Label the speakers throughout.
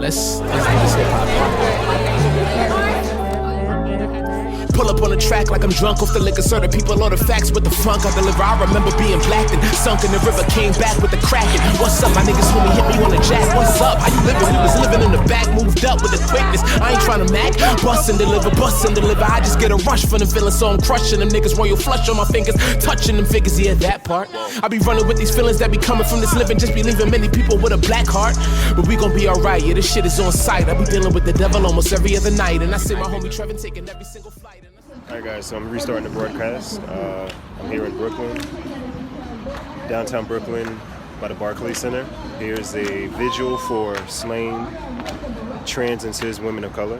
Speaker 1: let's do this hip hop. Pull up on the track like I'm drunk off the liquor, so the people know the facts with the funk I deliver. I remember being blacked and sunk in the river, came back with the cracking. What's up, my niggas homie hit me on the jack. What's up, how you living? We was living in the back, moved up with the quickness. I ain't trying to mac, bust and deliver, bust and deliver. I just get a rush from them feelings, so I'm crushing them niggas. Royal flush on my fingers, touching them figures, yeah, that part. I be running with these feelings that be coming from this living, just be leaving many people with a black heart. But we gon' be alright, yeah, this shit is on sight. I be dealing with the devil almost every other night, and I see my homie Trevor taking every single flight.
Speaker 2: Alright guys, so I'm restarting the broadcast. I'm here in Brooklyn, downtown Brooklyn by the Barclays Center. Here's a vigil for slain trans and cis women of color.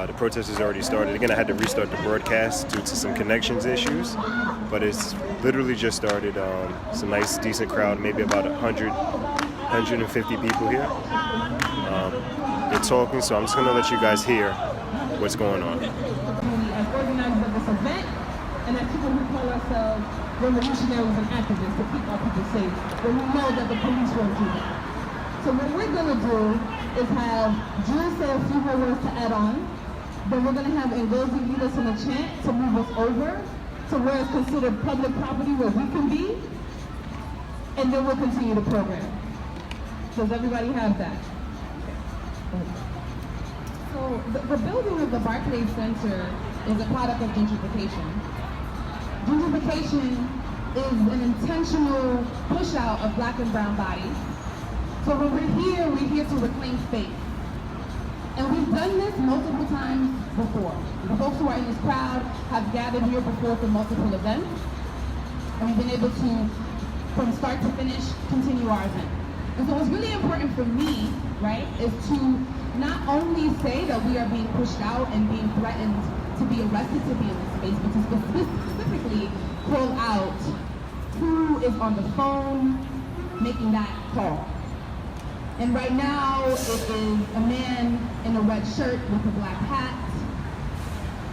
Speaker 2: The protest has already started. Again, I had to restart the broadcast due to some connections issues, but it's literally just started. It's a nice, decent crowd, maybe about 100, 150 people here. They're talking, so I'm just gonna let you guys hear what's going on.
Speaker 3: Organizers of this event, and as people who call ourselves revolutionaries and activists to keep our people safe, but we know that the police won't do that. So what we're going to do is have Jules say a few more words to add on, then we're going to have Ngozi lead us in a chant to move us over to where it's considered public property where we can be, and then we'll continue the program. Does everybody have that?
Speaker 4: So the building of the Barclays Center is a product of gentrification. Gentrification is an intentional push out of black and brown bodies. So when we're here to reclaim space. And we've done this multiple times before. The folks who are in this crowd have gathered here before for multiple events. And we've been able to, from start to finish, continue our event. And so what's really important for me, right, is to not only say that we are being pushed out and being threatened to be arrested to be in this space, but to specifically call out who is on the phone making that call. And right now, it is a man in a red shirt with a black hat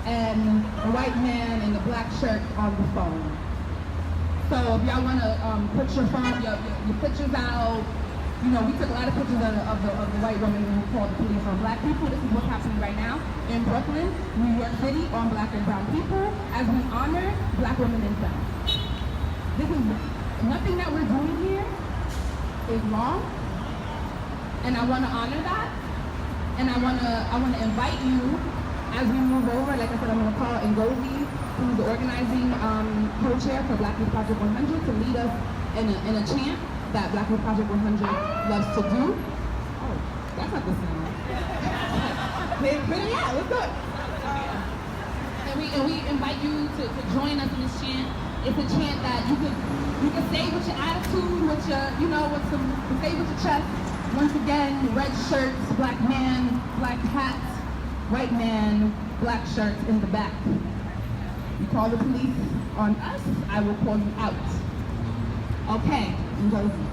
Speaker 4: and a white man in a black shirt on the phone. So if y'all want to put your phone, your pictures out. You know, we took a lot of pictures of the white woman who called the police on black people. This is what's happening right now in Brooklyn, New York City, on black and brown people, as we honor black women and femmes. This is nothing that we're doing here is wrong, and I want to honor that. And I want to invite you as we move over. Like I said, I'm going to call Ngozi, who's the organizing co-chair for Black Youth Project 100, to lead us in a chant that Black Youth Project 100 loves to do. Oh, that's not the sound. But yeah, let's do it. And we invite you to join us in this chant. It's a chant that you can say with your attitude, with your, say with your chest. Once again, red shirts, black man, black hats, white man, black shirts in the back. You call the police on us, I will call you out. Okay, Ngozi.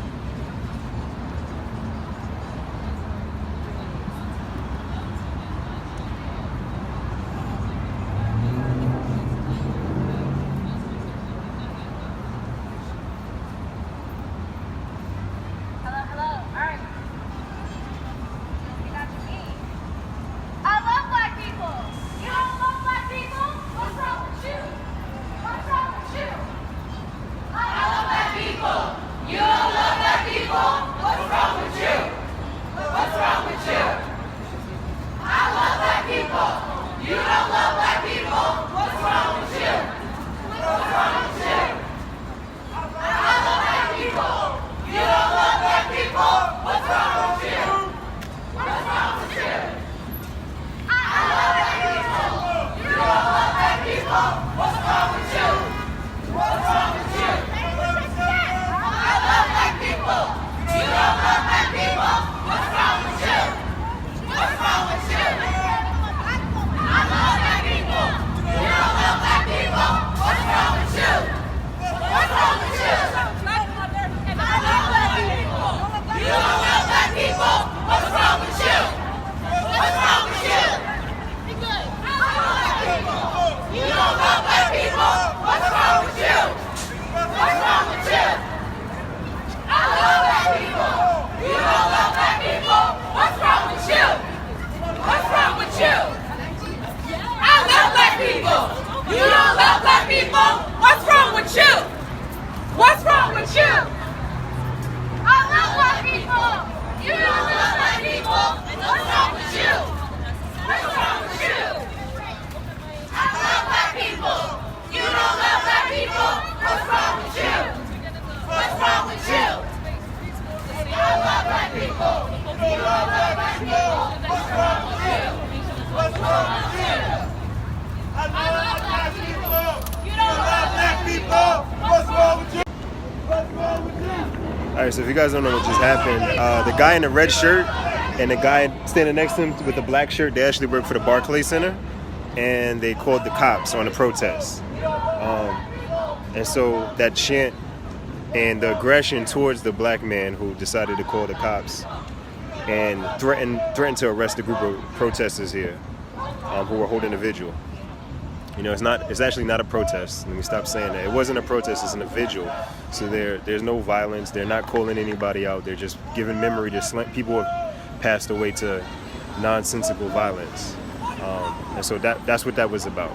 Speaker 5: You don't love black people? What's wrong with you? What's wrong with you? I love black people. You don't love black people. What's wrong with you? What's wrong with you? I love black people. You don't love black people. What's wrong with you? What's wrong with you? I love black people. You don't love black people. What's wrong with you? What's wrong with you? I love black people. You don't love black people. What's wrong with you? What's wrong with you?
Speaker 2: All right, so if you guys don't know what just happened, the guy in the red shirt and the guy standing next to him with the black shirt, they actually work for the Barclays Center, and they called the cops on the protest. And so that chant and the aggression towards the black man who decided to call the cops and threatened to arrest a group of protesters here who were holding a vigil. You know, it's actually not a protest. Let me stop saying that. It wasn't a protest, it's a vigil. So there's no violence. They're not calling anybody out. They're just giving memory to people who have passed away to nonsensical violence. And so that's what that was about.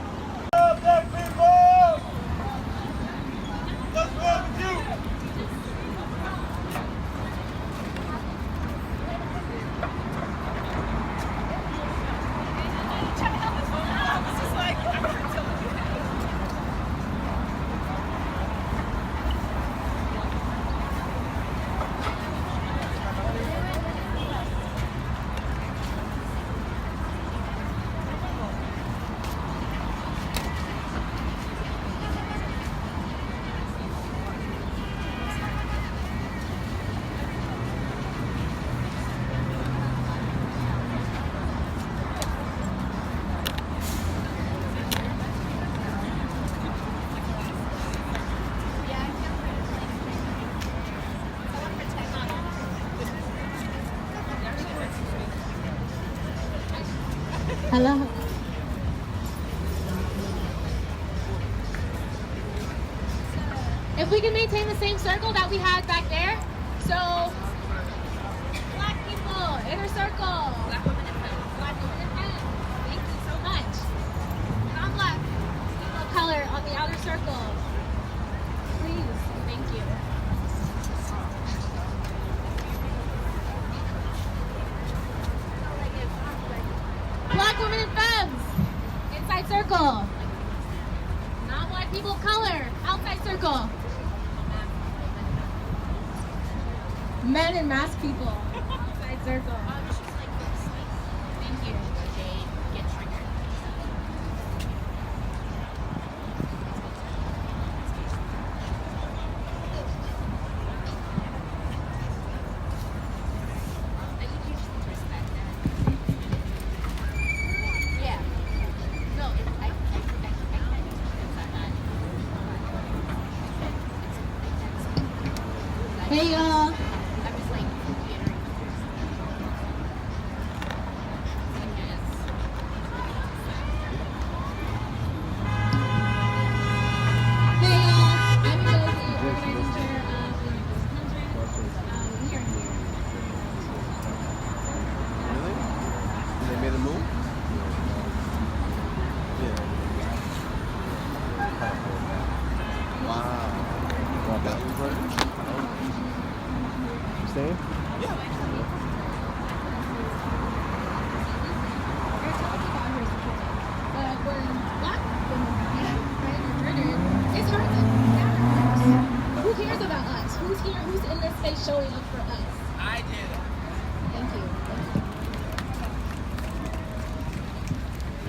Speaker 4: Hello. If we can maintain the same circle that we had back there, so black people, inner circle. Black women and men. Black women and men. Thank you so much. Non-black people of color on the outer circle. Please, thank you. Black women and femmes, inside circle. Non-black people of color, outside circle. Men and masked people, outside circle. Thank you. Get triggered. Hey y'all. Showing up for us.
Speaker 5: I did.
Speaker 4: Thank you.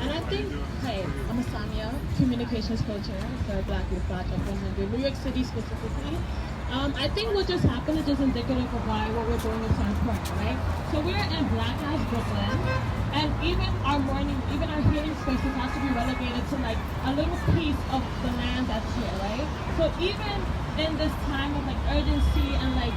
Speaker 3: And I think, hey, I'm Asanya, communications coach here for Black Youth Project 100, New York City specifically. I think what just happened is just indicative of what we're doing in Times Square, right? So we're in Black House, Brooklyn, and even our hearing spaces have to be relegated to like a little piece of the land that's here, right? So even in this time of like urgency and like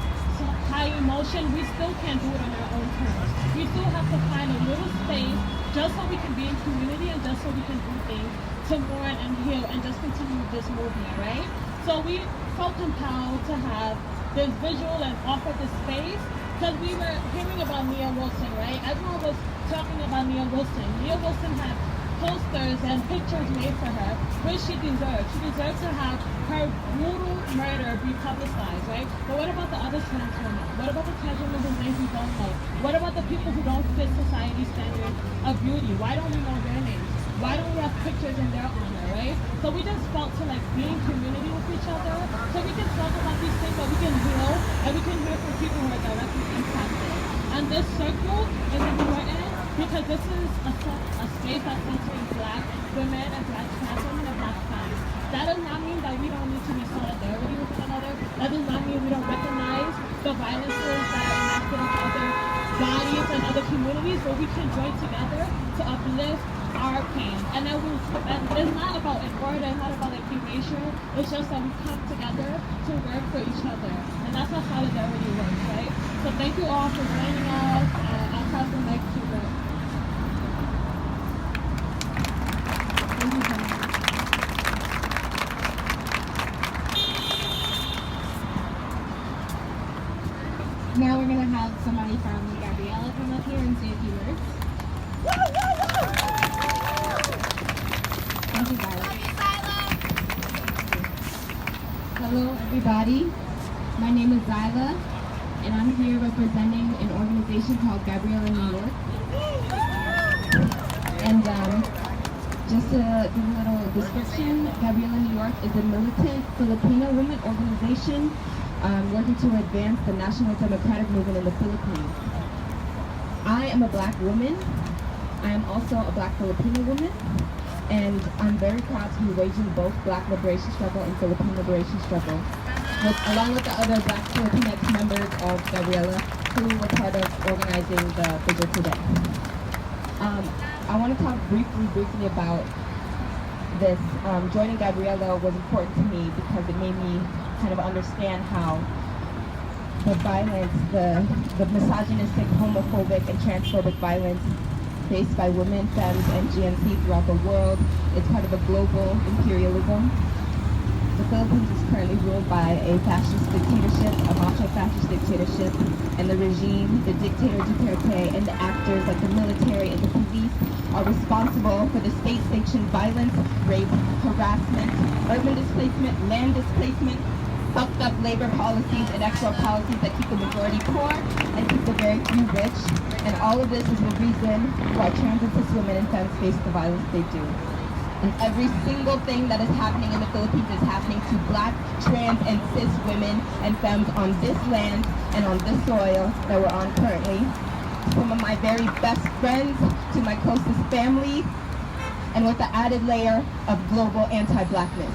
Speaker 3: high emotion, we still can't do it on our own terms. We still have to find a little space just so we can be in community and just so we can do things to mourn and heal and just continue this movement, right? So we felt compelled to have this visual and offer this space because we were hearing about Nia Wilson, right? Everyone was talking about Nia Wilson. Nia Wilson had
Speaker 6: posters and pictures made for her, which she deserves. She deserves to have her brutal murder be publicized, right? But what about the other trans women? What about the trans women whose names we don't know? What about the people who don't fit society's standards of beauty? Why don't we know their names? Why don't we have pictures in their honor, right? So we just felt to like be in community with each other, so we can talk about these things, but we can heal and we can hear from people who are directly impacted. And this circle is important because this is a space that's centering Black women and Black trans women and Black femmes. That does not mean that we don't need to be solidarity with one another. That does not mean we don't recognize the violences that are enacted on other bodies and other communities, but we can join together to uplift our pain. And then it's not about an order, it's not about like erasure. It's just that we come together to work for each other. And that's how solidarity works, right? So thank you all for joining us. I'll pass the mic to the... Thank you so much.
Speaker 4: Now we're gonna have somebody from Gabriella come up here and say a few words. Thank you, guys. Hello, everybody. My name is Zyla, and I'm here representing an organization called Gabriella New York. And just to give a little description, Gabriella New York is a militant Filipino women organization working to advance the national democratic movement in the Philippines. I am a Black woman. I am also a Black Filipino woman, and I'm very proud to be waging both Black liberation struggle and Philippine liberation struggle, along with the other Black Filipinx members of Gabriella who were part of organizing the Vigil today. I want to talk briefly about this. Joining Gabriella was important to me because it made me kind of understand how the violence, the misogynistic, homophobic, and transphobic violence faced by women, femmes, and GNC throughout the world is part of a global imperialism. The Philippines is currently ruled by a fascist dictatorship, a macho-fascist dictatorship, and the regime, the dictator Duterte, and the actors like the military and the police are responsible for the state-sanctioned violence, rape, harassment, urban displacement, land displacement, fucked up labor policies and economic policies that keep the majority poor and keep the very few rich. And all of this is the reason why trans and cis women and femmes face the violence they do. And every single thing that is happening in the Philippines is happening to Black, trans, and cis women and femmes on this land and on this soil that we're on currently. Some of my very best friends, to my closest family, and with the added layer of global anti-Blackness.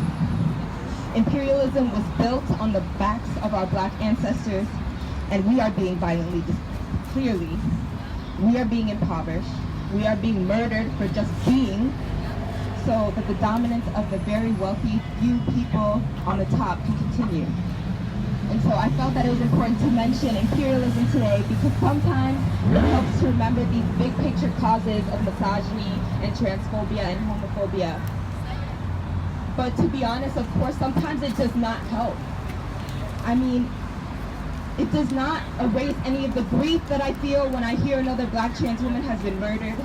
Speaker 4: Imperialism was built on the backs of our Black ancestors, and we are being violently, clearly, we are being impoverished, we are being murdered for just being, so that the dominance of the very wealthy few people on the top can continue. And so I felt that it was important to mention imperialism today because sometimes it helps to remember these big picture causes of misogyny and transphobia and homophobia. But to be honest, of course, sometimes it does not help. I mean, it does not erase any of the grief that I feel when I hear another Black trans woman has been murdered.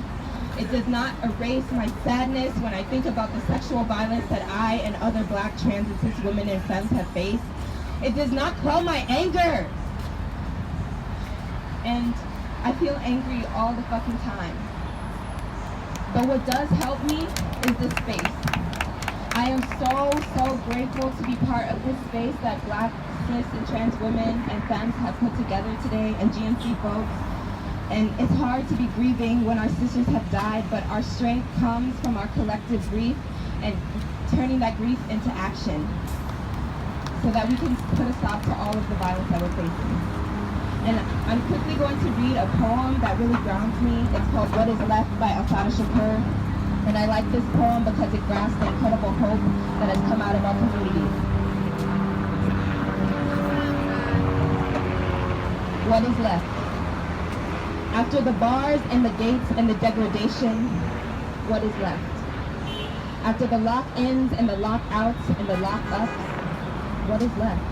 Speaker 4: It does not erase my sadness when I think about the sexual violence that I and other Black trans and cis women and femmes have faced. It does not quell my anger. And I feel angry all the fucking time. But what does help me is this space. I am so grateful to be part of this space that Black, cis, and trans women and femmes have put together today, and GNC folks. And it's hard to be grieving when our sisters have died, but our strength comes from our collective grief and turning that grief into action so that we can put a stop to all of the violence that we're facing. And I'm quickly going to read a poem that really grounds me. It's called What Is Left by ISSA KHARI. And I like this poem because it grasps the incredible hope that has come out of our community. What is left? After the bars and the gates and the degradation, what is left? After the lock-ins and the lock-outs and the lock-ups, what is left?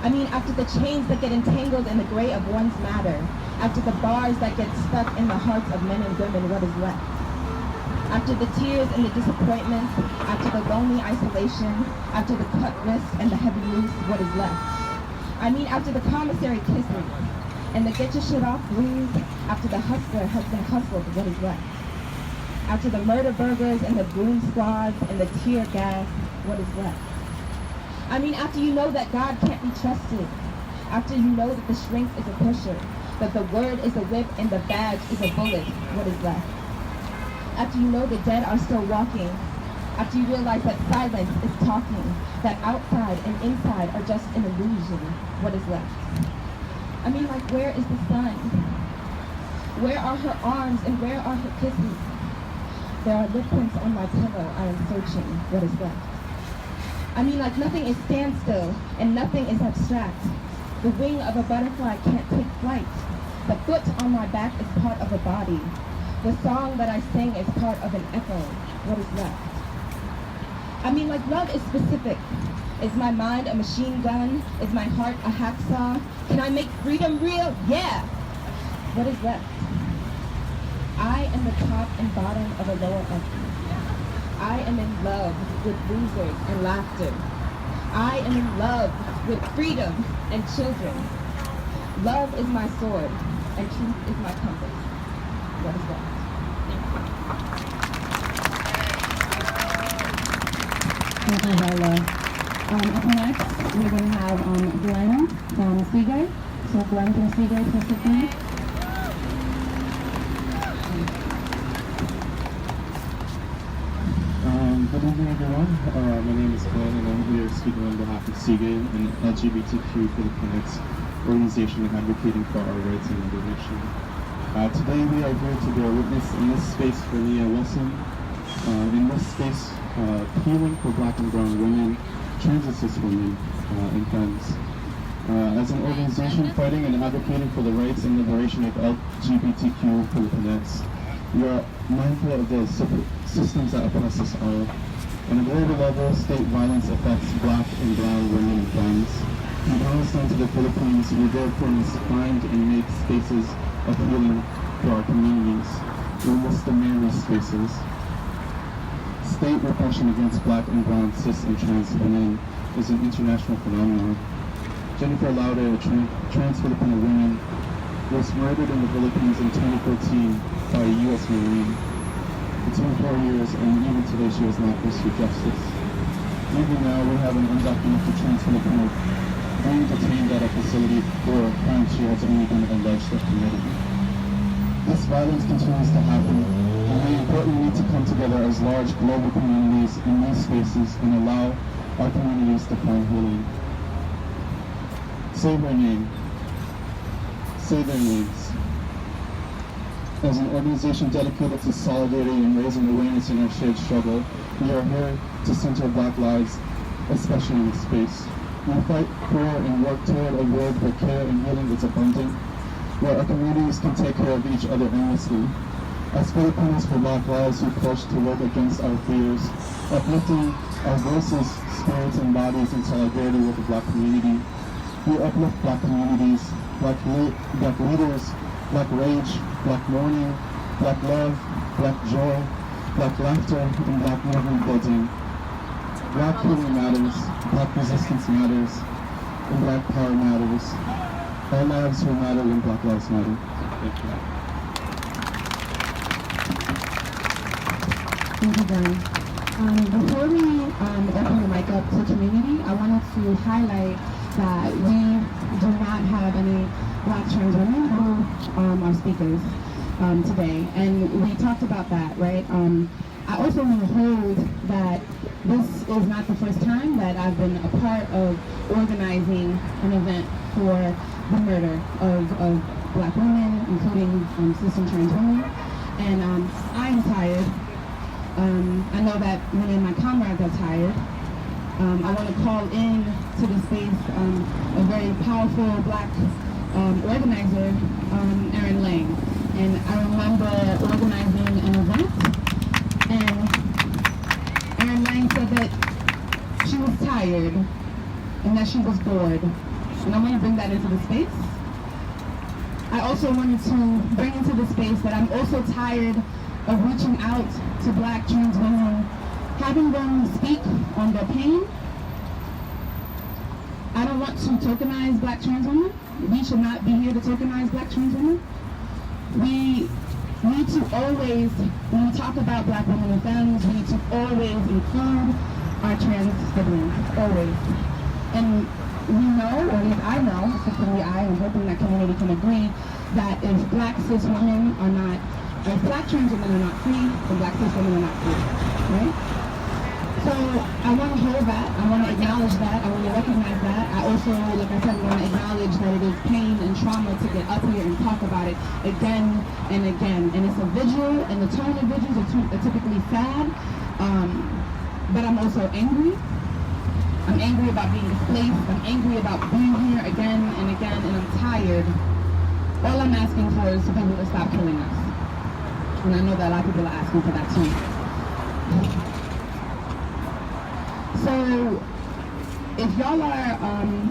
Speaker 4: I mean, after the chains that get entangled in the gray of one's matter, after the bars that get stuck in the hearts of men and women, what is left? After the tears and the disappointments, after the lonely isolation, after the cutness and the heavy loose, what is left? I mean, after the commissary kisses and the get your shit off breeze, after the hustler has been hustled, what is left? After the murder burgers and the goon squads and the tear gas, what is left? I mean, after you know that God can't be trusted, after you know that the shrink is a pusher, that the word is a whip and the badge is a bullet, what is left? After you know the dead are still walking, after you realize that silence is talking, that outside and inside are just an illusion, what is left? I mean, like, where is the sun? Where are her arms and where are her kisses? There are lip prints on my pillow, I am searching, what is left? I mean, like, nothing is standstill and nothing is abstract. The wing of a butterfly can't take flight. The foot on my back is part of a body. The song that I sing is part of an echo. What is left? I mean, like, love is specific. Is my mind a machine gun? Is my heart a hacksaw? Can I make freedom real? Yeah! What is left? I am the top and bottom of a lower echo. I am in love with losers and laughter. I am in love with freedom and children. Love is my sword, and truth is my compass. What is that?
Speaker 7: Thank you, Hyla. Up next, we're going to have Glenn from Seagate. So Glenn from Seagate, please please.
Speaker 8: Good evening, everyone. My name is Glenn, and I'm here speaking on behalf of Seagate, an LGBTQ for the Planet's organization advocating for our rights and liberation. Today, we are here to bear witness in this space for Leah Wilson. In this space, healing for Black and Brown women, trans women, and femmes. As an organization fighting and advocating for the rights and liberation of LGBTQ for the Planets, we are mindful of the systems that oppress us all. On a global level, state violence affects Black and Brown women and femmes. From Palestine to the Philippines, we therefore must find and make spaces of healing for our communities. We must demand these spaces. State repression against Black and Brown, cis and trans women is an international phenomenon. Jennifer Lauder, a trans Filipino woman, was murdered in the Philippines in 2014 by a U.S. Marine. It's been 4 years, and even today she has not pursued justice. Even now, we have an undocumented trans Filipino being detained at a facility for a crime she has only been alleged of committing. This violence continues to happen, and we importantly need to come together as large global communities in these spaces and allow our communities to find healing. Say her name. Say their names. As an organization dedicated to solidarity and raising awareness in our shared struggle, we are here to center Black lives, especially in this space. We fight for and work toward a world where care and healing is abundant, where our communities can take care of each other endlessly. As Filipinos for Black lives, we pledge to work against our fears, uplifting our voices, spirits, and bodies in solidarity with the Black community. We uplift Black communities, Black leaders, Black rage, Black mourning, Black love, Black joy, Black laughter, and Black movement building. Black healing matters, Black resistance matters, and Black power matters. All lives will matter when Black lives matter. Thank you.
Speaker 7: Thank you, Glenn. Before we open the mic up to community, I wanted to highlight that we do not have any Black trans women who are speakers today, and we talked about that, right? I also want to hold that this is not the first time that I've been a part of organizing an event for the murder of Black women, including cis and trans women, and I am tired. I know that many of my comrades are tired. I want to call in to the space a very powerful Black organizer, Erin Lang. And I remember organizing an event, and Erin Lang said that she was tired and that she was bored. And I want to bring that into the space. I also wanted to bring into the space that I'm also tired of reaching out to Black trans women, having them speak on their pain. I don't want to tokenize Black trans women. We should not be here to tokenize Black trans women. We need to always, when we talk about Black women and families, we need to always include our trans siblings, always. And we know, or at least I know, specifically I am hoping that community can agree, that if Black cis women are not, if Black trans women are not free, then Black cis women are not free, right? So I want to hear that, I want to acknowledge that, I want to recognize that. I also, like I said, want to acknowledge that it is pain and trauma to get up here and talk about it again and again. And it's a vigil, and the tone of vigils are typically sad, but I'm also angry. I'm angry about being displaced, I'm angry about being here again and again, and I'm tired. All I'm asking for is for people to stop killing us. And I know that a lot of people are asking for that too. So, if y'all are,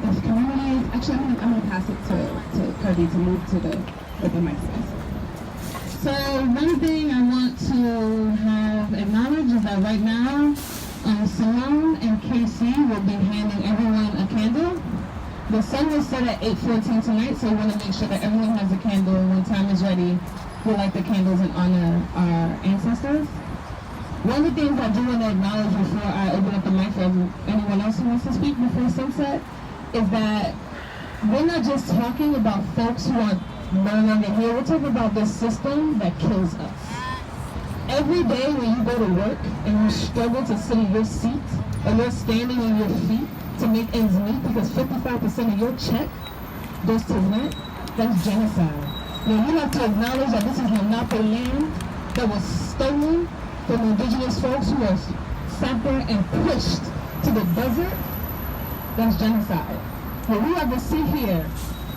Speaker 7: if communities, actually I'm gonna pass it to Kirby to move to the open mic space.
Speaker 3: So one thing I want to have acknowledged is that right now, Simone and KC will be handing everyone a candle. The sun will set at 8:14 tonight, so we want to make sure that everyone has a candle. When time is ready, we'll light the candles in honor of our ancestors. One of the things I do want to acknowledge before I open up the mic for anyone else who wants to speak before sunset is that we're not just talking about folks who are no longer here. We're talking about this system that kills us. Every day when you go to work and you struggle to sit in your seat and you're standing on your feet to make ends meet because 55% of your check goes to rent, that's genocide. When you have to acknowledge that this is Lenape land that was stolen from indigenous folks who were sat there and pushed to the desert, that's genocide. When we have to sit here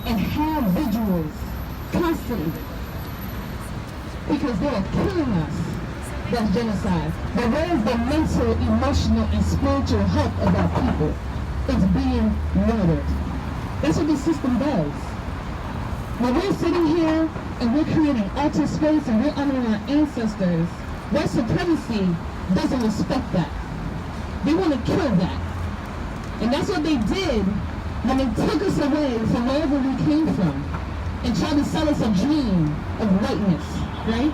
Speaker 3: and have vigils constantly because they are killing us, that's genocide. But where is the mental, emotional, and spiritual health of our people? It's being murdered. That's what the system does. When we're sitting here and we're creating altar space and we're honoring our ancestors, white supremacy doesn't respect that. They want to kill that. And that's what they did when they took us away from wherever we came from and tried to sell us a dream of whiteness, right?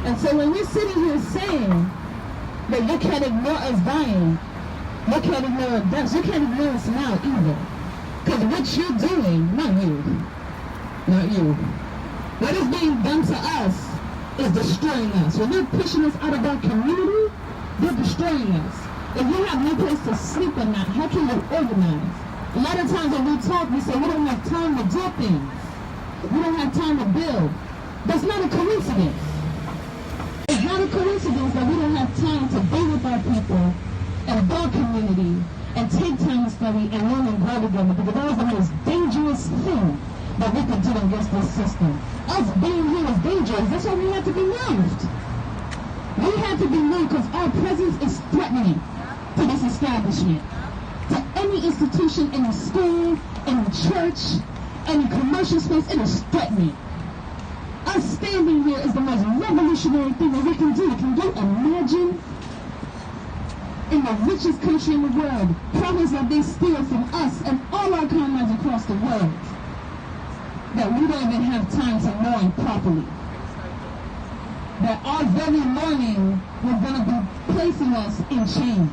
Speaker 3: And so when we're sitting here saying that you can't ignore us dying, you can't ignore our deaths, you can't ignore us now either. Because what you're doing, not you, what is being done to us is destroying us. When they're pushing us out of our community, they're destroying us. If you have no place to sleep at night, how can you organize? A lot of times when we talk, we say we don't have time to do things. We don't have time to build. That's not a coincidence. It's not a coincidence that we don't have time to be with our people and build community and take time to study and learn and grow together, because that is the most dangerous thing that we can do against this system. Us being here is dangerous. That's why we have to be moved. We have to be moved because our presence is threatening to this establishment, to any institution, any school, any church, any commercial space. It is threatening. Us standing here is the most revolutionary thing that we can do. Can you imagine in the richest country in the world, promise that they steal from us and all our comrades across the world, that we don't even have time to mourn properly? That our very mourning was going to be placing us in chains.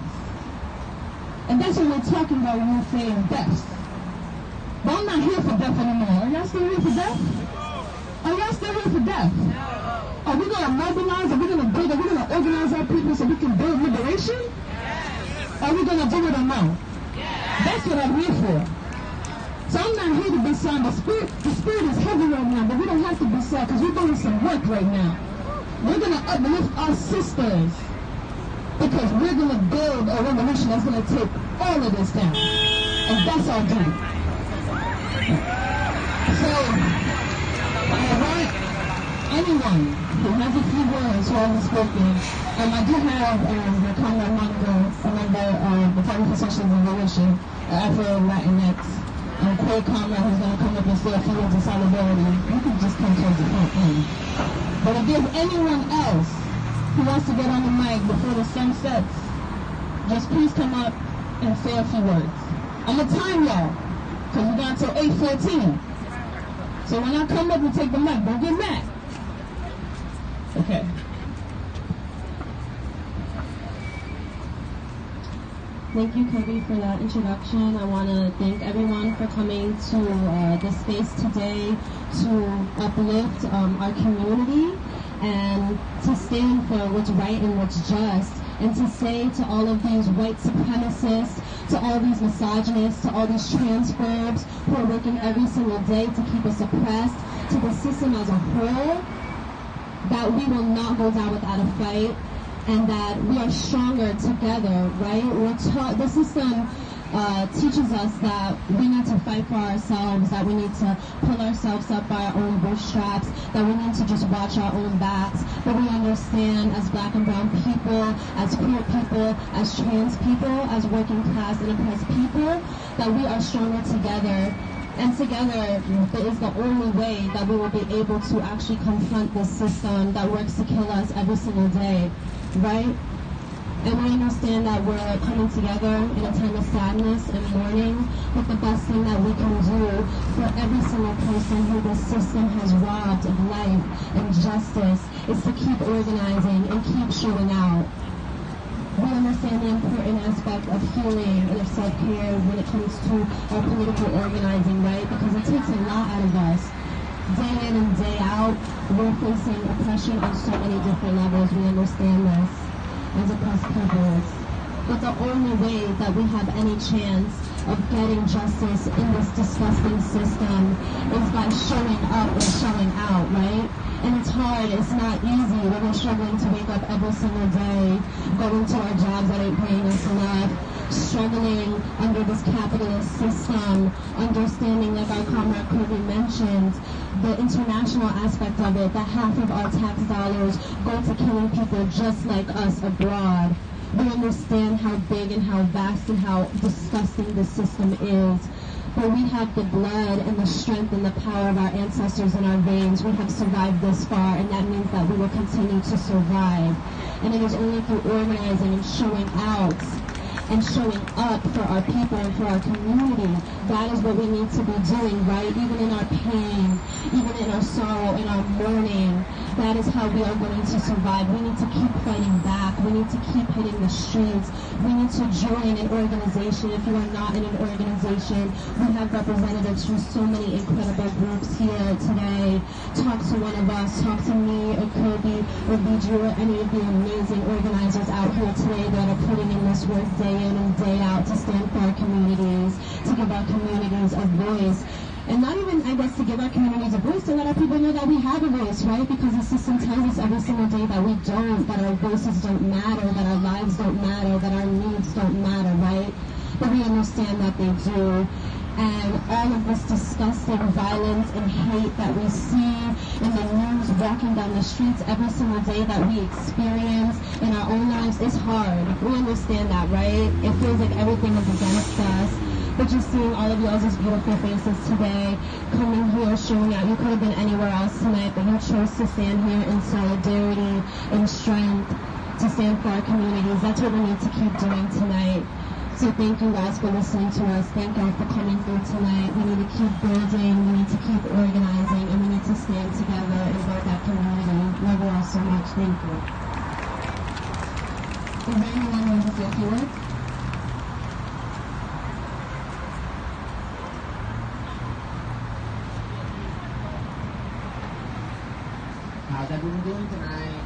Speaker 3: And that's what we're talking about when we're saying deaths. But I'm not here for death anymore. Are y'all still here for death? Are y'all still here for death? Are we going to mobilize? Are we going to build? Are we going to organize our people so we can build liberation? Are we going to do it or no? That's what I'm here for. So I'm not here to be sad. The spirit is heavy right now, but we don't have to be sad because we're doing some work right now. We're going to uplift our sisters because we're going to build a revolution that's going to take all of this down. And that's our duty. So I want anyone who has a few words who haven't spoken, I do have the comrade Monica, a member of the Party for Social Liberation, Afro-Latinx, queer comrade who's going to come up and say a few words of solidarity. You can just come towards the front end. But if there's anyone else
Speaker 6: who wants to get on the mic before the sun sets, just please come up and say a few words. I'm going to time y'all, because we got until 8:14. So when I come up and take the mic, don't get mad. Okay.
Speaker 7: Thank you, Kobe, for that introduction. I want to thank everyone for coming to this space today to uplift our community and to stand for what's right and what's just, and to say to all of these white supremacists, to all these misogynists, to all these transphobes who are working every single day to keep us oppressed, to the system as a whole, that we will not go down without a fight, and that we are stronger together, right? The system teaches us that we need to fight for ourselves, that we need to pull ourselves up by our own bootstraps, that we need to just watch our own backs. But we understand as black and brown people, as queer people, as trans people, as working class and oppressed people, that we are stronger together. And together is the only way that we will be able to actually confront this system that works to kill us every single day, right? And we understand that we're coming together in a time of sadness and mourning, but the best thing that we can do for every single person who this system has robbed of life and justice is to keep organizing and keep showing out. We understand the important aspect of healing and of self-care when it comes to our political organizing, right? Because it takes a lot out of us. Day in and day out, we're facing oppression on so many different levels. We understand this as oppressed peoples. But the only way that we have any chance of getting justice in this disgusting system is by showing up and showing out, right? And it's hard, it's not easy when we're struggling to wake up every single day, going to our jobs that ain't paying us enough, struggling under this capitalist system, understanding, like our comrade Kobe mentioned, the international aspect of it, that half of our tax dollars go to killing people just like us abroad. We understand how big and how vast and how disgusting this system is. But we have the blood and the strength and the power of our ancestors in our veins. We have survived this far, and that means that we will continue to survive. And it is only through organizing and showing out and showing up for our people and for our community. That is what we need to be doing, right? Even in our pain, even in our sorrow, in our mourning, that is how we are going to survive. We need to keep fighting back. We need to keep hitting the streets. We need to join an organization. If you are not in an organization, we have representatives from so many incredible groups here today. Talk to one of us. Talk to me or Kobe or Vigil or any of the amazing organizers out here today that are putting in this work day in and day out to stand for our communities, to give our communities a voice. And not even, I guess, to give our communities a voice, to let our people know that we have a voice, right? Because the system tells us every single day that we don't, that our voices don't matter, that our lives don't matter, that our needs don't matter, right? But we understand that they do. And all of this disgusting violence and hate that we see in the news, walking down the streets every single day that we experience in our own lives is hard. We understand that, right? It feels like everything is against us. But just seeing all of y'all's beautiful faces today, coming here, showing out. You could have been anywhere else tonight, but you chose to stand here in solidarity and strength to stand for our communities. That's what we need to keep doing tonight. So thank you guys for listening to us. Thank you for coming through tonight. We need to keep building, we need to keep organizing, and we need to stand together and build that community. Love you all so much. Thank you. Is there anyone who wants to say a few words?
Speaker 9: How's everyone doing tonight?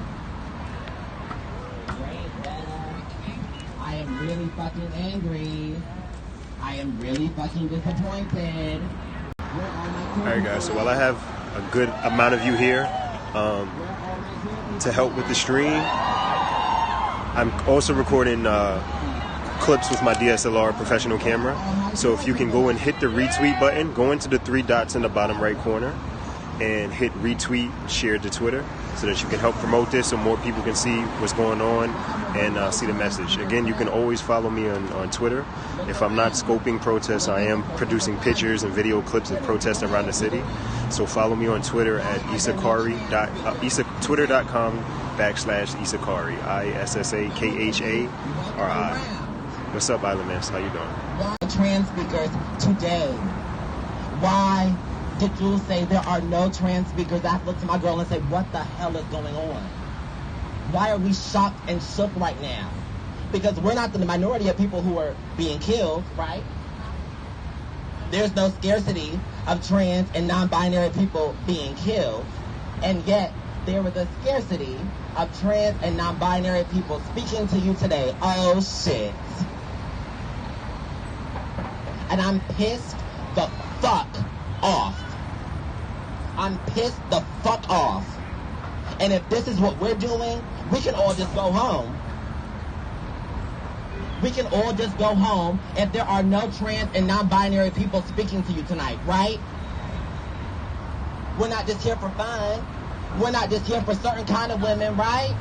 Speaker 9: Great, better. I am really fucking angry. I am really fucking disappointed.
Speaker 2: Alright guys, so while I have a good amount of you here to help with the stream, I'm also recording clips with my DSLR professional camera. So if you can go and hit the retweet button, go into the 3 dots in the bottom right corner and hit retweet, share to Twitter. so that you can help promote this so more people can see what's going on and see the message. Again, you can always follow me on Twitter. If I'm not scoping protests, I am producing pictures and video clips of protests around the city. So follow me on Twitter at twitter.com/ISSA KHARI, ISSA KHARI. What's up, Island Miss? How you doing?
Speaker 9: Trans speakers today. Why did you say there are no trans speakers? I have to look to my girl and say, what the hell is going on? Why are we shocked and shook right now? Because we're not the minority of people who are being killed, right? There's no scarcity of trans and non-binary people being killed, and yet there was a scarcity of trans and non-binary people speaking to you today. Oh shit. And I'm pissed the fuck off. I'm pissed the fuck off. And if this is what we're doing, we can all just go home. We can all just go home if there are no trans and non-binary people speaking to you tonight, right? We're not just here for fun. We're not just here for certain kind of women, right?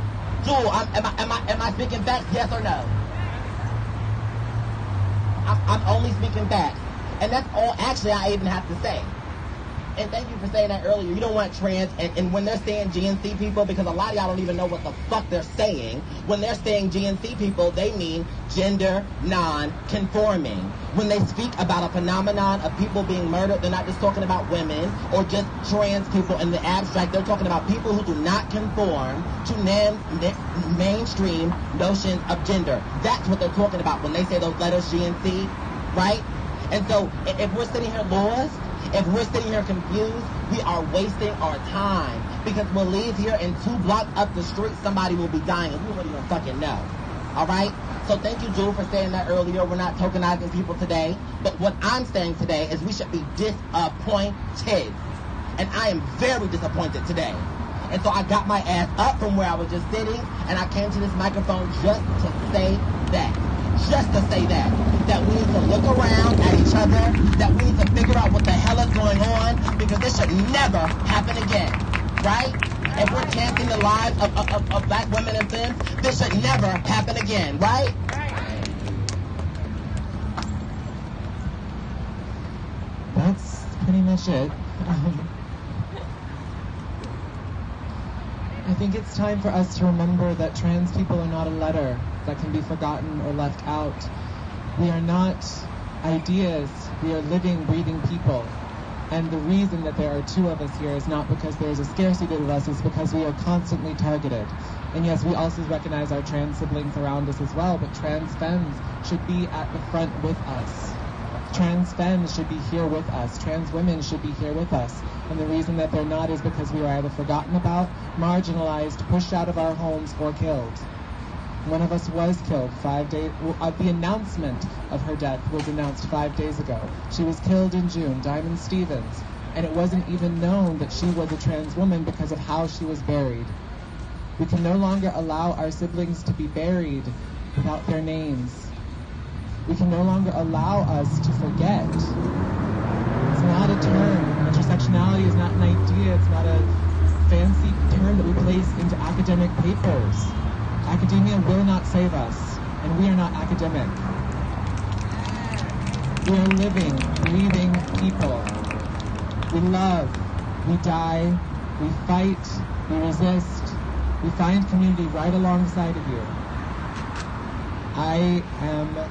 Speaker 9: Jewel, am I speaking facts, yes or no? I'm only speaking facts. And that's all actually I even have to say. And thank you for saying that earlier. You don't want trans, and when they're saying GNC people, because a lot of y'all don't even know what the fuck they're saying. When they're saying GNC people, they mean gender non-conforming. When they speak about a phenomenon of people being murdered, they're not just talking about women or just trans people in the abstract. They're talking about people who do not conform to mainstream notions of gender. That's what they're talking about when they say those letters GNC, right? And so if we're sitting here lost, if we're sitting here confused, we are wasting our time. Because we'll leave here and 2 blocks up the street, somebody will be dying and we wouldn't even fucking know. Alright? So thank you, Jewel, for saying that earlier. We're not tokenizing people today. But what I'm saying today is we should be disappointed. And I am very disappointed today. And so I got my ass up from where I was just sitting and I came to this microphone just to say that. Just to say that we need to look around at each other, that we need to figure out what the hell is going on, because this should never happen again, right? If we're chancing the lives of black women and femmes, this should never happen again, right? That's pretty much it.
Speaker 10: I think it's time for us to remember that trans people are not a letter that can be forgotten or left out. We are not ideas. We are living, breathing people. And the reason that there are 2 of us here is not because there is a scarcity of us, it's because we are constantly targeted. And yes, we also recognize our trans siblings around us as well, but trans femmes should be at the front with us. Trans femmes should be here with us. Trans women should be here with us. And the reason that they're not is because we are either forgotten about, marginalized, pushed out of our homes, or killed. One of us was killed 5 days. The announcement of her death was announced 5 days ago. She was killed in June, Diamond Stevens. And it wasn't even known that she was a trans woman because of how she was buried. We can no longer allow our siblings to be buried without their names. We can no longer allow us to forget. It's not a term. Intersectionality is not an idea. It's not a fancy term that we place into academic papers. Academia will not save us, and we are not academic. We are living, breathing people. We love, we die, we fight, we resist, we find community right alongside of you. I am a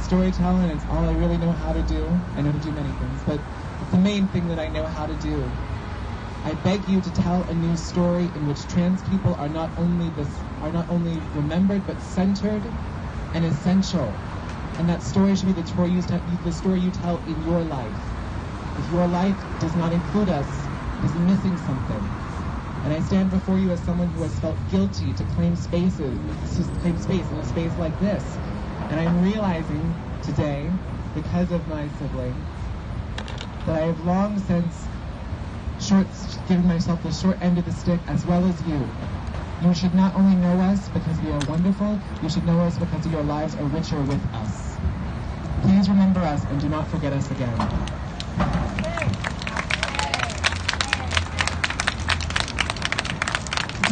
Speaker 10: storyteller, and it's all I really know how to do. I know to do many things, but it's the main thing that I know how to do. I beg you to tell a new story in which trans people are not only remembered but centered and essential. And that story should be the story you tell in your life. If your life does not include us, it is missing something. And I stand before you as someone who has felt guilty to claim space in a space like this. And I'm realizing today, because of my sibling, that I have long since given myself the short end of the stick, as well as you. You should not only know us because we are wonderful, you should know us because your lives are richer with us. Please remember us and do not forget us again.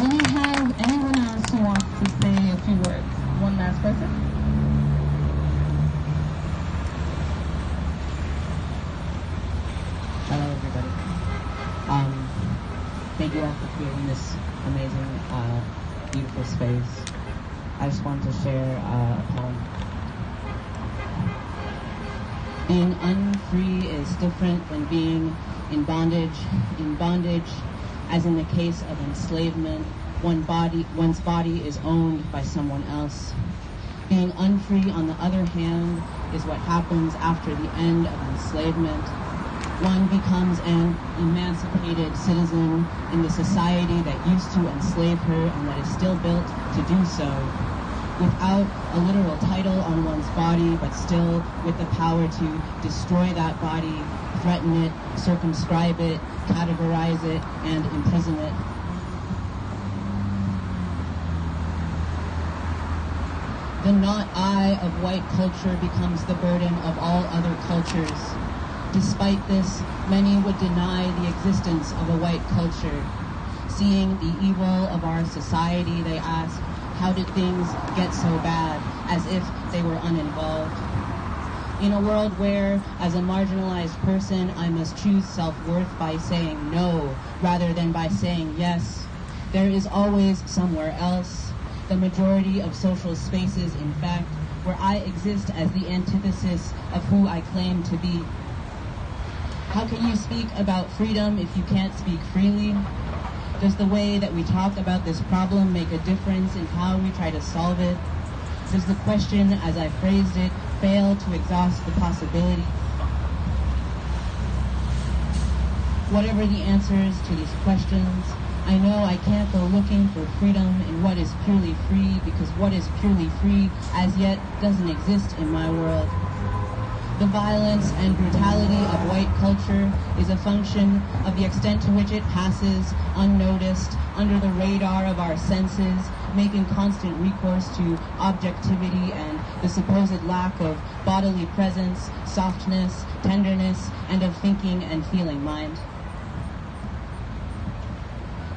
Speaker 3: Do we have anyone else who wants to say a few words? One last person?
Speaker 11: Hello, everybody. Thank you all for creating this amazing, beautiful space. I just want to share a poem. Being unfree is different than being in bondage. In bondage, as in the case of enslavement, one's body is owned by someone else. Being unfree, on the other hand, is what happens after the end of enslavement. One becomes an emancipated citizen in the society that used to enslave her and that is still built to do so, without a literal title on one's body, but still with the power to destroy that body, threaten it, circumscribe it, categorize it, and imprison it. The not I of white culture becomes the burden of all other cultures. Despite this, many would deny the existence of a white culture. Seeing the evil of our society, they ask, how did things get so bad, as if they were uninvolved? In a world where, as a marginalized person, I must choose self-worth by saying no, rather than by saying yes, there is always somewhere else. The majority of social spaces, in fact, where I exist as the antithesis of who I claim to be. How can you speak about freedom if you can't speak freely? Does the way that we talk about this problem make a difference in how we try to solve it? Does the question, as I phrased it, fail to exhaust the possibility? Whatever the answers to these questions, I know I can't go looking for freedom in what is purely free, because what is purely free as yet doesn't exist in my world. The violence and brutality of white culture is a function of the extent to which it passes unnoticed under the radar of our senses, making constant recourse to objectivity and the supposed lack of bodily presence, softness, tenderness, and of thinking and feeling mind.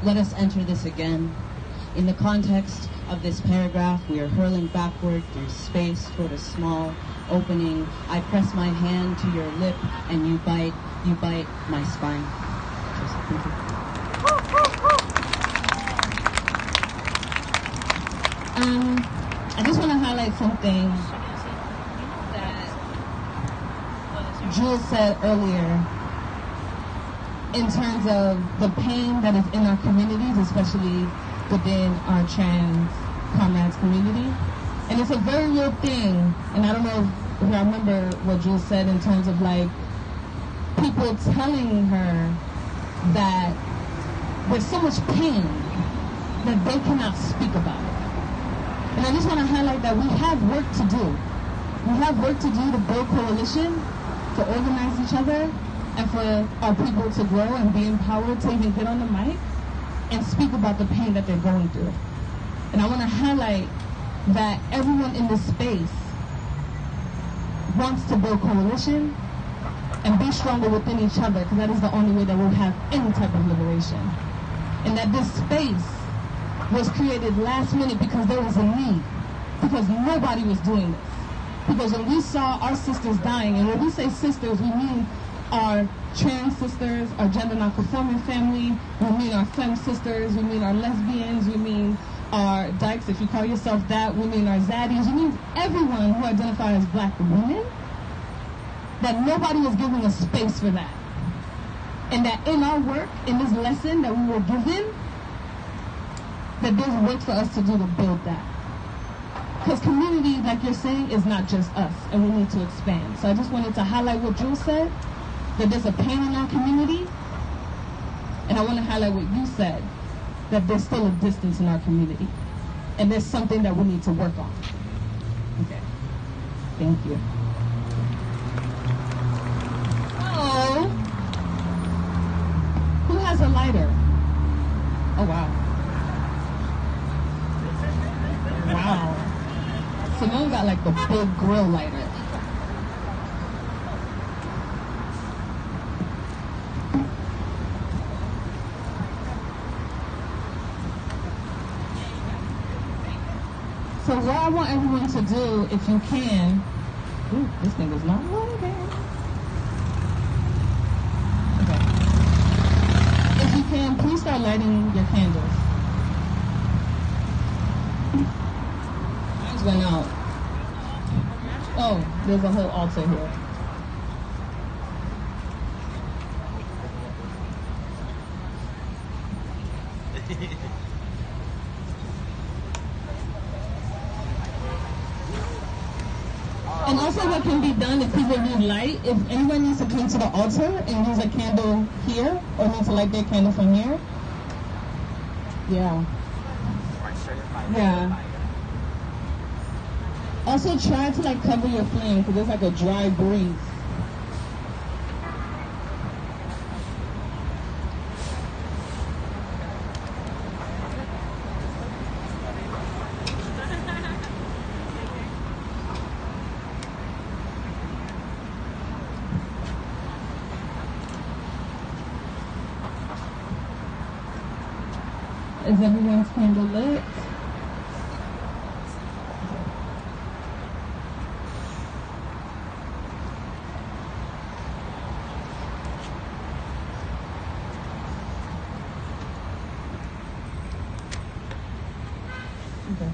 Speaker 11: Let us enter this again. In the context of this paragraph, we are hurling backward through space toward a small opening. I press my hand to your lip and you bite my spine.
Speaker 3: I just want to highlight something that Jules said earlier in terms of the pain that is in our communities, especially within our trans comrades community. And it's a very real thing, and I don't know if I remember what Jules said in terms of like people telling her that there's so much pain that they cannot speak about it. And I just want to highlight that we have work to do. We have work to do to build coalition, to organize each other, and for our people to grow and be empowered to even get on the mic and speak about the pain that they're going through. And I want to highlight that everyone in this space wants to build coalition and be stronger within each other, because that is the only way that we'll have any type of liberation. And that this space was created last minute because there was a need, because nobody was doing this. Because when we saw our sisters dying, and when we say sisters, we mean our trans sisters, our gender non-conforming family, we mean our femme sisters, we mean our lesbians, we mean our dykes, if you call yourself that, we mean our zaddies, we mean everyone who identifies as black women, that nobody was giving us space for that. And that in our work, in this lesson that we were given, that there's work for us to do to build that. Because community, like you're saying, is not just us, and we need to expand. So I just wanted to highlight what Jules said, that there's a pain in our community, and I want to highlight what you said, that there's still a distance in our community, and there's something that we need to work on. Okay, thank you. Oh, who has a lighter? Oh, wow. Wow. Simone got like the big grill lighter. So what I want everyone to do, if you can, ooh, this thing is not loading. Okay. If you can, please start lighting your candles. Mine's went out. Oh, there's a whole altar here. And also what can be done if people need light, if anyone needs to come to the altar and use a candle here, or needs to light their candle from here. Yeah. Yeah. Also try to like cover your flame because there's like a dry breeze. Is everyone's candle lit? Okay.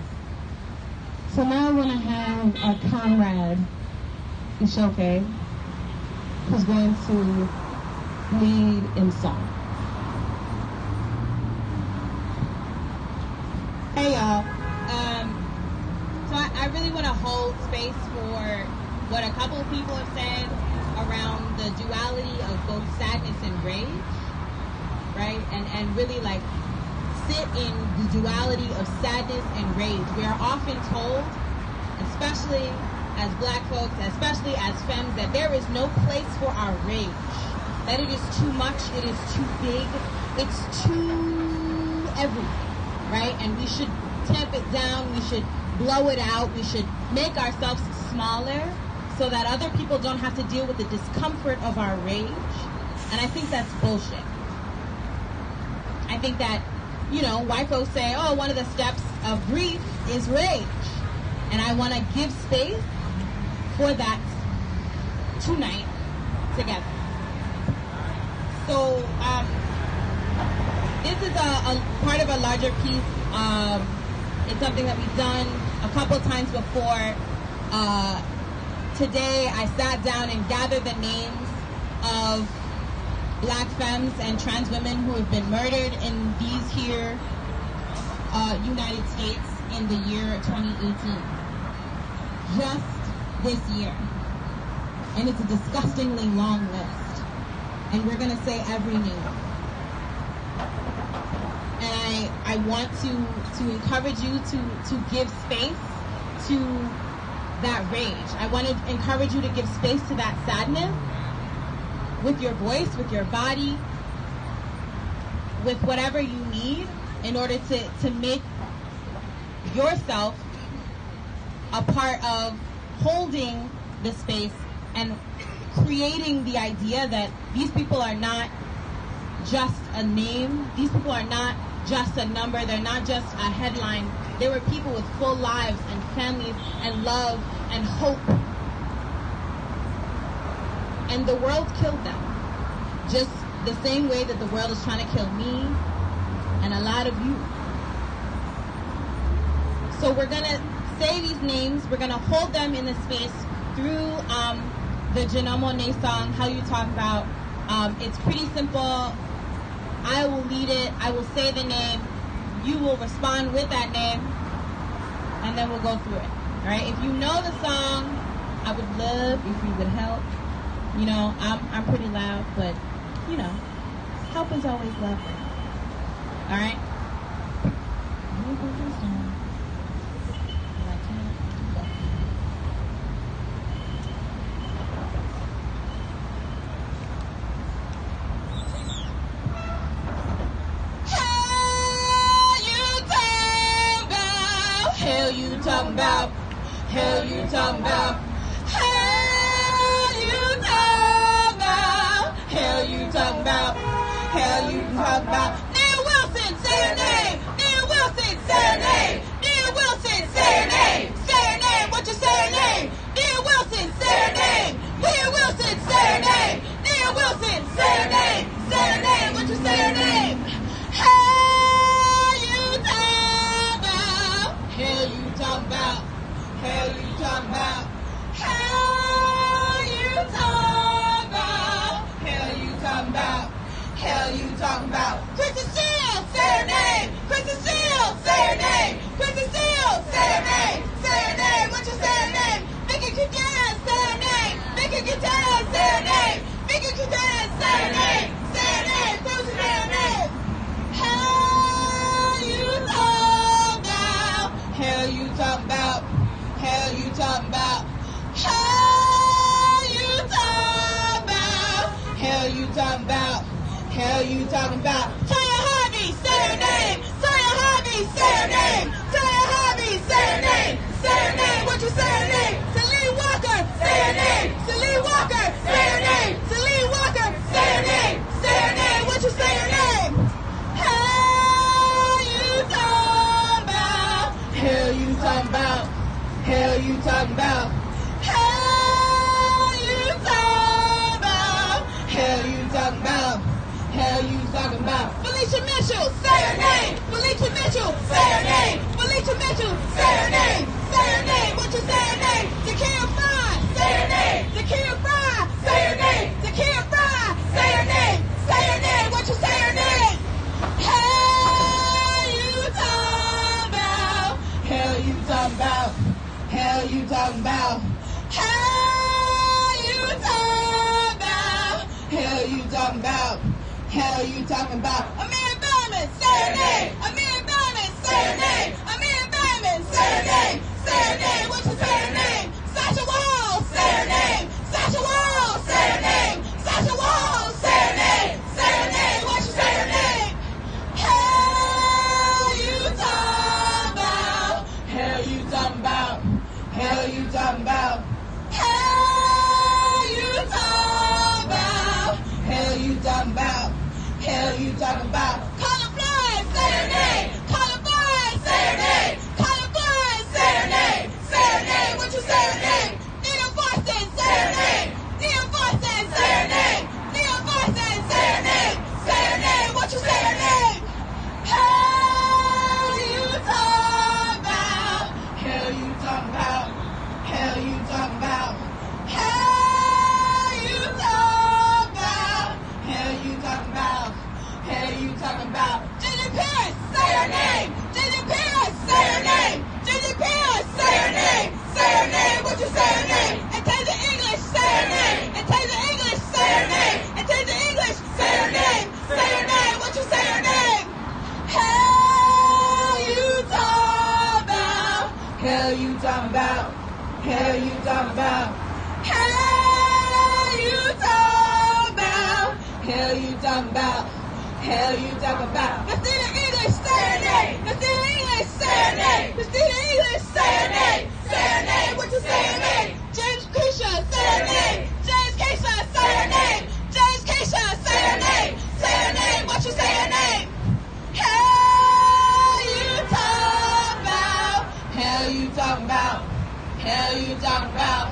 Speaker 3: So now I want to have our comrade, Ishoke, who's going to lead in song.
Speaker 12: Hey y'all, so I really want to hold space for what a couple of people have said around the duality of both sadness and rage, right? And really like sit in the duality of sadness and rage. We are often told, especially as black folks, especially as femmes, that there is no place for our rage, that it is too much, it is too big, it's too everything. Right? And we should tamp it down, we should blow it out, we should make ourselves smaller so that other people don't have to deal with the discomfort of our rage. And I think that's bullshit. I think that, you know, white folks say, oh, one of the steps of grief is rage. And I want to give space for that tonight together. So, this is a part of a larger piece. It's something that we've done a couple times before. Today I sat down and gathered the names of black femmes and trans women who have been murdered in these here United States in the year 2018. Just this year. And it's a disgustingly long list. And we're going to say every name. And I want to encourage you to give space to that rage. I want to encourage you to give space to that sadness with your voice, with your body, with whatever you need in order to make yourself a part of holding the space and creating the idea that these people are not just a name. These people are not just a number. They're not just a headline. They were people with full lives and families and love and hope. And the world killed them. Just the same way that the world is trying to kill me and a lot of you. So we're going to say these names. We're going to hold them in the space through the Janamo Ne song, How You Talk About. It's pretty simple. I will lead it. I will say the name. You will respond with that name. And then we'll go through it. All right? If you know the song, I would love if you would help. You know, I'm pretty loud, but, you know, help is always lovely. All right? Hell you talking about? Hell you talking about? Hell you talking about? Hell you talking about? Hell you talking about? Neil Wilson, say your name. Neil Wilson, say your name. Neil Wilson, say your name. talking about? Hell you talking about? Hell you talking about? Hell you talking about? Tell your hobby, say your name. Tell your hobby, say your name. Tell your hobby, say your name. Say your name, what you say your name? Celine Walker, say your name. Celine Walker, say your name. Celine Walker, say your name. Say your name, what you say your name? Hell you talking about? Hell you talking about? Hell you talking about? Hell you talking about? Hell you talking about? Hell you talking about? Felicia Mitchell, say your name. Felicia Mitchell, say your name. Felicia Mitchell, say your name. Say your name, what you say your name? Zakiya Fry, say your name. Zakiya Fry, say your name. Zakiya Fry, say your name. Say your name, what you say your name? Hell you talking about? Hell you talking about? Hell you talking about? Hell you talking about? Hell you talking about? Hell you talking about? Amir Berman, say your name. Amir Berman, say your name. Amir Berman, say your name. Say your name, what you say your name? Sasha Walls, say your name. Sasha Walls, say your name. Sasha Walls, say your name. Say your name, what you say your name? Hell you talking about? Hell you talking about? Hell you talking about? Hell you talking about? Hell you talking about? Hell you talking about? Colin Floyd, say your name. Colin Floyd, say your name. Colin Floyd, say your name. Say your name, what you say your name? Neil Forston, say your name. Neil Forston, say your name. Neil Forston, say your name. Say your name, what you say your name? Hell you talking about? Hell you talking about? Hell you talking about? Hell you talking about? Hell you talking about? Hell you talking about? Ginger Pierce, say your name. Ginger Pierce, say your name. Ginger Pierce, say your name. Say your name, what you say your name? And Taser English, say your name. And Taser English, say your name. And Taser English, say your name. Say your name, what you say your name? Hell you talking about? Hell you talking about? Hell you talking about? Hell you talking about? Hell you talking about? Hell you talking about? Christina English, say your name. Christina English, say your name. Christina English, say your name. Say your name, what you say your name? James Keisha, say your name. James Keisha, say your name. James Keisha, say your name. Say your name, what you say your name? Hell you talking about? Hell you talking about? Hell you talking about?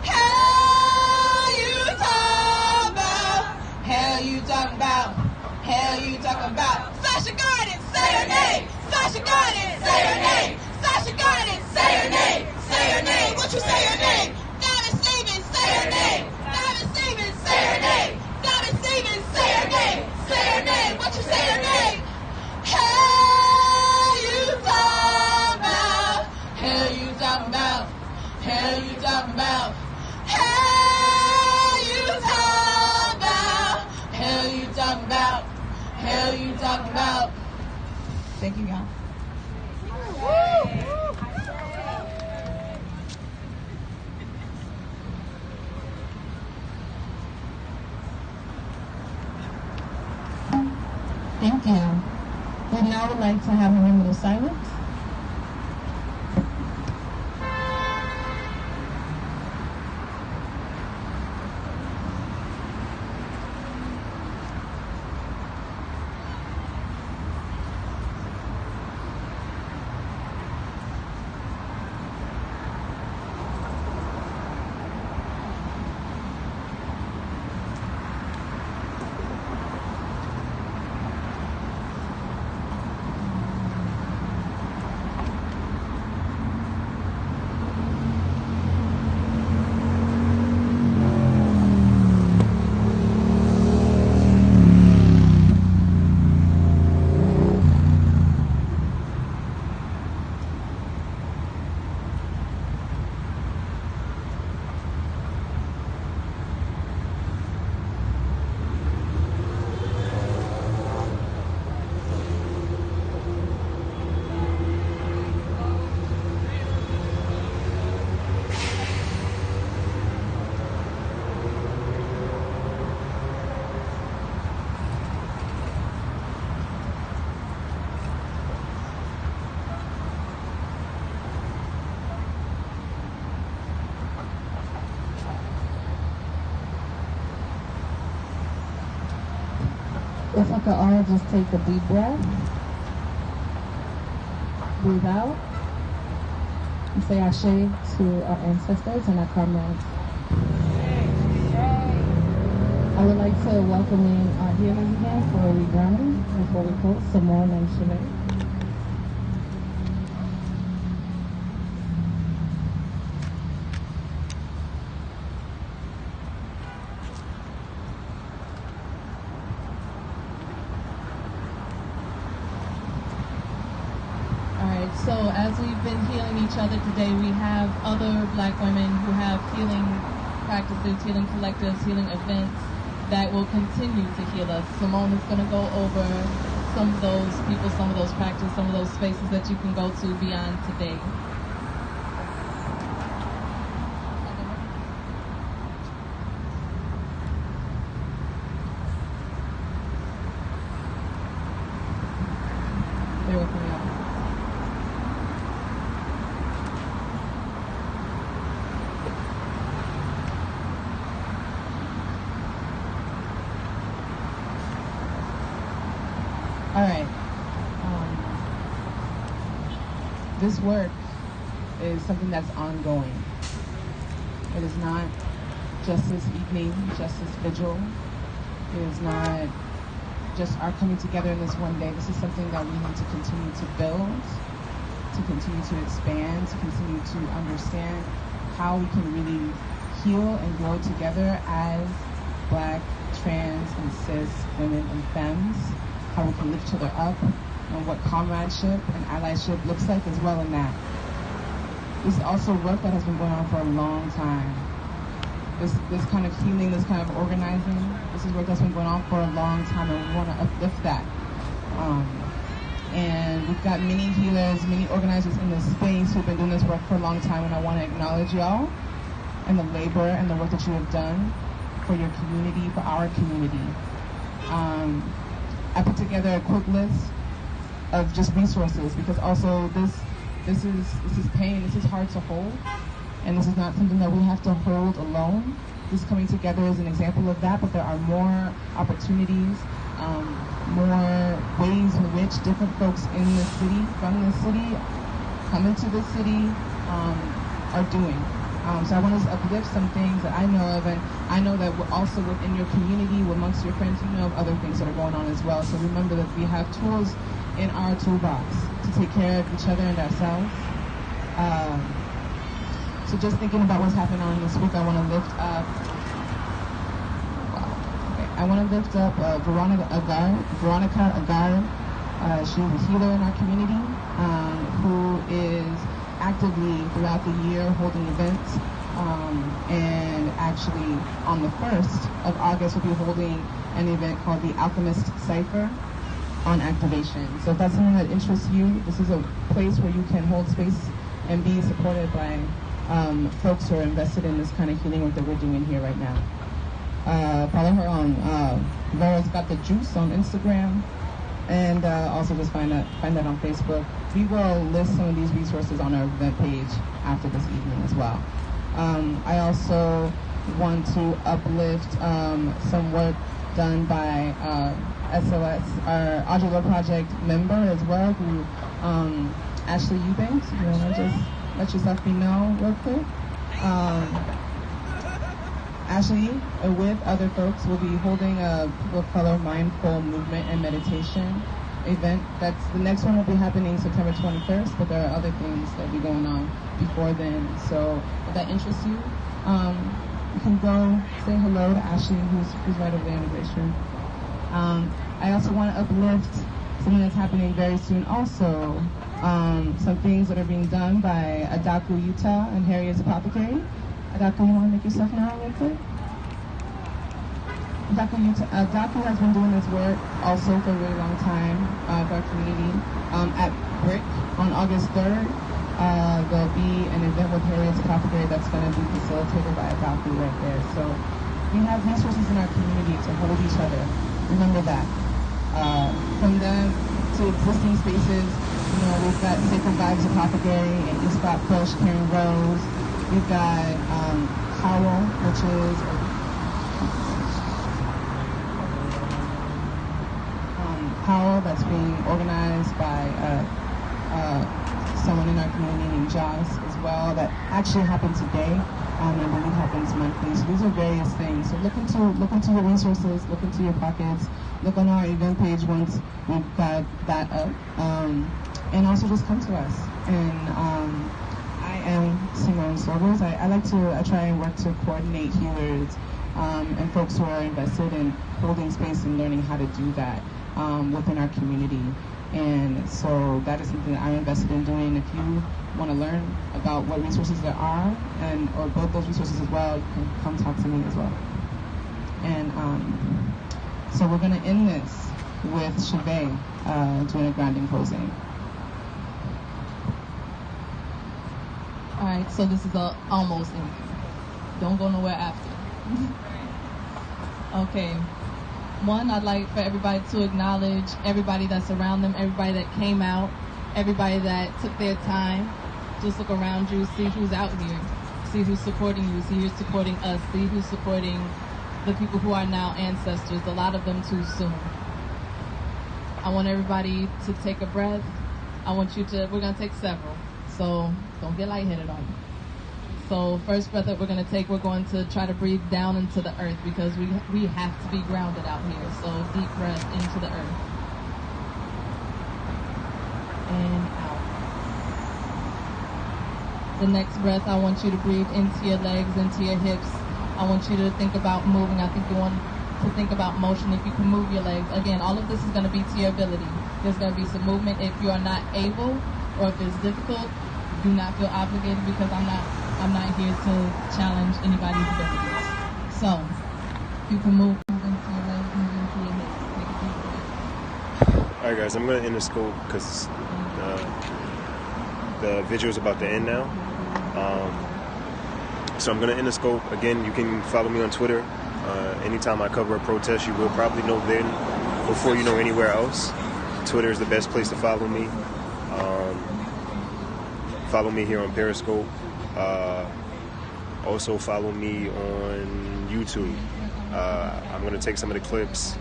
Speaker 12: Hell you talking about? Hell you talking about? Hell you talking about? Sasha Garden, say your name. Sasha Garden, say your name. Sasha Garden, say your name. Say your name, what you say your name? Diamond Stevens, say your name. Diamond Stevens, say your name. Diamond Stevens, say your name. Say your name, what you say your name? Hell you talking about? Hell you talking about? Hell you talking about? Hell you talking about? Hell you talking about? Hell you talking about? Thank you, y'all.
Speaker 7: Thank you. We'd now like to have a moment of silence. could all just take a deep breath, breathe out, and say ashe to our ancestors and our comrades. I would like to welcome in our healers again for a regrounding before we close, Simone and Sinead.
Speaker 10: So as we've been healing each other today, we have other Black women who have healing practices, healing collectives, healing events that will continue to heal us. Simone is going to go over some of those people, some of those practices, some of those spaces that you can go to beyond today. Bear with me, y'all. All right. This work is something that's ongoing. It is not just this evening, just this vigil. It is not just our coming together in this one day. This is something that we need to continue to build, to continue to expand, to continue to understand how we can really heal and grow together as Black, trans, and cis women and femmes. How we can lift each other up, and what comradeship and allyship looks like as well in that. This is also work that has been going on for a long time. This kind of healing, this kind of organizing, this is work that's been going on for a long time, and we want to uplift that. And we've got many healers, many organizers in this space who've been doing this work for a long time, and I want to acknowledge y'all and the labor and the work that you have done for your community, for our community. I put together a quick list of just resources, because also this is pain, this is hard to hold, and this is not something that we have to hold alone. This coming together is an example of that, but there are more opportunities, more ways in which different folks in the city, from the city, coming to the city, are doing. So I want to uplift some things that I know of, and I know that we're also within your community, amongst your friends, you know of other things that are going on as well. So remember that we have tools in our toolbox to take care of each other and ourselves. So just thinking about what's happening on this week, I want to lift up. I want to lift up Veronica Agar. She's a healer in our community who is actively throughout the year holding events, and actually on the 1st of August we'll be holding an event called the Alchemist Cypher on activation. So if that's something that interests you, this is a place where you can hold space and be supported by folks who are invested in this kind of healing work that we're doing here right now. Follow her on Vera's Got the Juice on Instagram, and also just find that on Facebook. We will list some of these resources on our event page after this evening as well. I also want to uplift some work done by SOS, our Audula Project member as well, who Ashley Eubanks. You want to just let yourself be known real quick? Ashley, with other folks, will be holding a People of Color Mindful Movement and Meditation event. That's the next one will be happening September 21st, but there are other things that will be going on before then. So if that interests you, you can go say hello to Ashley, who's right over there in the grace room. I also want to uplift something that's happening very soon also. Some things that are being done by Adaku Utah and Harriet's Apothecary. Adaku, you want to make yourself known real quick? Adaku has been doing this work also for a really long time with our community. At BRIC on August 3rd, there'll be an event with Harriet's Apothecary that's going to be facilitated by Adaku right there. So we have resources in our community to hold each other. Remember that. From them to existing spaces, you know, we've got Sacred Vibes Apothecary and East Spot Push, Karen Rose. We've got Howell, which is Howl that's being organized by someone in our community named Joss as well, that actually happened today, and I believe happens monthly. So these are various things. So look into your resources, look into your pockets, look on our event page once we've got that up, and also just come to us. And I am Simone Sobers. I try and work to coordinate healers and folks who are invested in holding space and learning how to do that within our community. And so that is something that I'm invested in doing. If you want to learn about what resources there are or build those resources as well, you can come talk to me as well. And so we're going to end this with Chevy doing a grounding closing.
Speaker 13: All right, so this is almost empty. Don't go nowhere after. Okay. One, I'd like for everybody to acknowledge everybody that's around them, everybody that came out, everybody that took their time. Just look around you, see who's out here, see who's supporting you, see who's supporting us, see who's supporting the people who are now ancestors, a lot of them too soon. I want everybody to take a breath. We're going to take several, so don't get lightheaded on me. So first breath that we're going to take, we're going to try to breathe down into the earth because we have to be grounded out here. So deep breath into the earth. And out. The next breath, I want you to breathe into your legs, into your hips. I want you to think about moving. I think you want to think about motion. If you can move your legs. Again, all of this is going to be to your ability. There's going to be some movement. If you are not able or if it's difficult, do not feel obligated because I'm not here to challenge anybody's abilities. So, you can move into your legs, move into your hips. Take a deep breath.
Speaker 2: Alright guys, I'm going to end the scope because the vigil is about to end now. So I'm going to end the scope. Again, you can follow me on Twitter. Anytime I cover a protest, you will probably know then before you know anywhere else. Twitter is the best place to follow me. Follow me here on Periscope. Also follow me on YouTube. I'm gonna take some of the clips.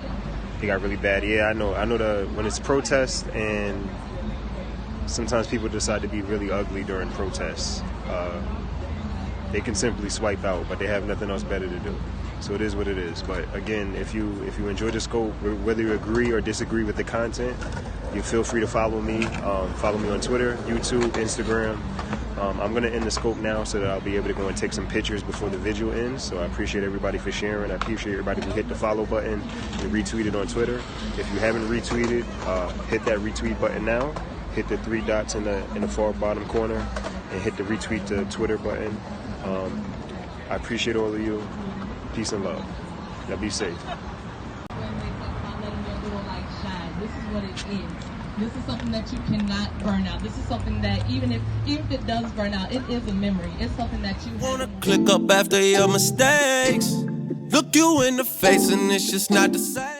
Speaker 2: They got really bad. Yeah, I know when it's protest and sometimes people decide to be really ugly during protests. They can simply swipe out, but they have nothing else better to do. So it is what it is. But again, if you enjoy the scope, whether you agree or disagree with the content, you feel free to follow me. Follow me on Twitter, YouTube, Instagram. I'm going to end the scope now so that I'll be able to go and take some pictures before the vigil ends. So I appreciate everybody for sharing. I appreciate everybody who hit the follow button and retweeted on Twitter. If you haven't retweeted, hit that retweet button now. Hit the 3 dots in the far bottom corner and hit the retweet to Twitter button. I appreciate all of you. Peace and love. Now be safe.
Speaker 13: When they talk about letting your little light shine, this is what it is. This is something that you cannot burn out. This is something that even if it does burn out, it is a memory. It's something that you
Speaker 1: wanna click up after your mistakes. Look you in the face and it's just not the same.